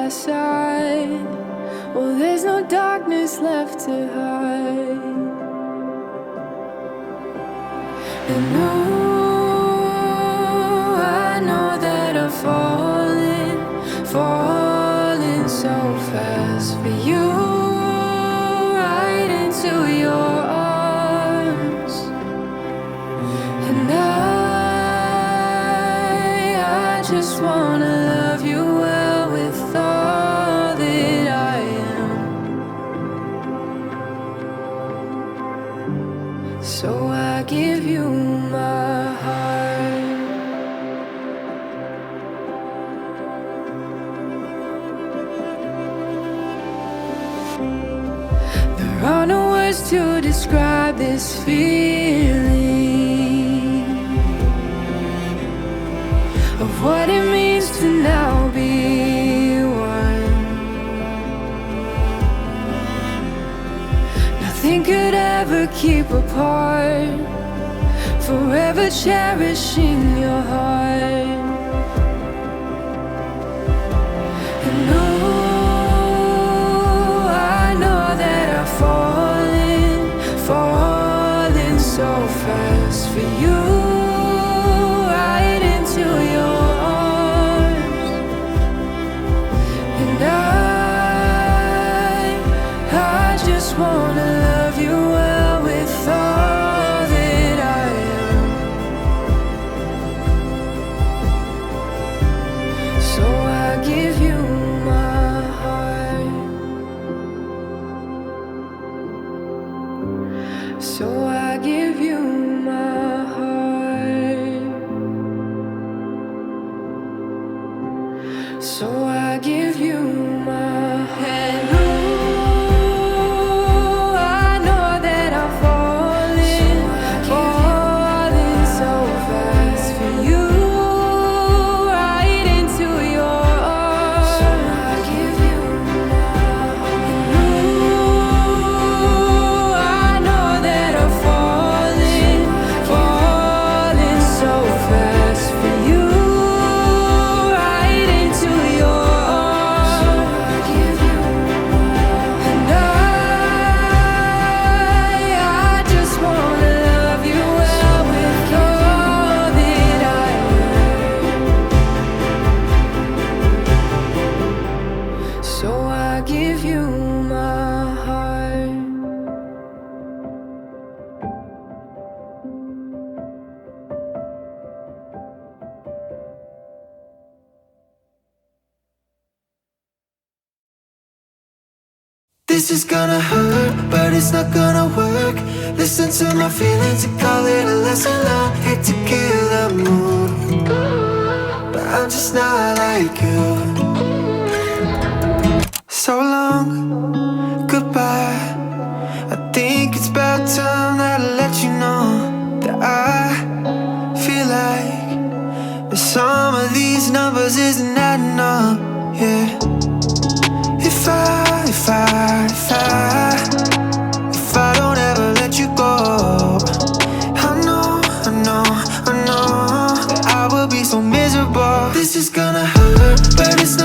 my side. Well, there's no darkness left to hide. And I know that I'm falling so fast for you, right into your arms. And I just wanna love you well with all that I am. So I give you my heart. There are no words to describe this feeling of what it means to now be one. Nothing could ever keep apart, forever cherishing your heart. And I know that I'm falling so fast for you, right into your arms. And I just wanna love you well with all that I am. So I give you my heart. So I give you my heart. So I give you my head. I know that I'm falling so fast for you, right into your arms. So I give you my heart. I know that I'm falling so fast for you, right into your arms. So I give you and I just wanna love you well with all that I am. So I give you my heart. This is gonna hurt, but it's not gonna work. Listen to my feelings and call it a lesson learned. Hate to kill the mood, but I'm just not like you. So long, goodbye. I think it's about time that I let you know that I feel like the sum of these numbers isn't adding up, yeah. If I don't ever let you go, I know that I will be so miserable. This is gonna hurt, but it's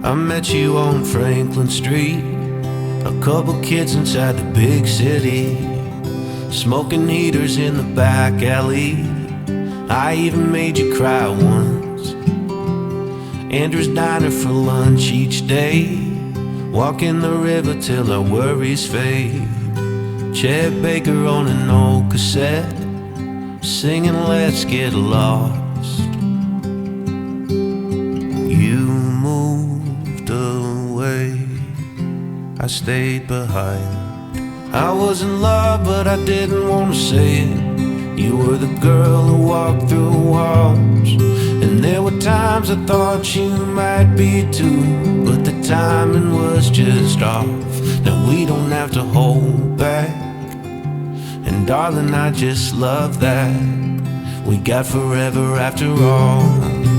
I met you on Franklin Street, a couple kids inside the big city, smoking heaters in the back alley. I even made you cry once. Andrew's diner for lunch each day, walking the river till our worries fade. Chet Baker on an old cassette, singing Let's Get Lost. You moved away, I stayed behind. I was in love but I didn't want to say it. You were the girl who walked through walls, and there were times I thought you might be too, but the timing was just off. Now we don't have to hold back, and darling, I just love that we got forever after all.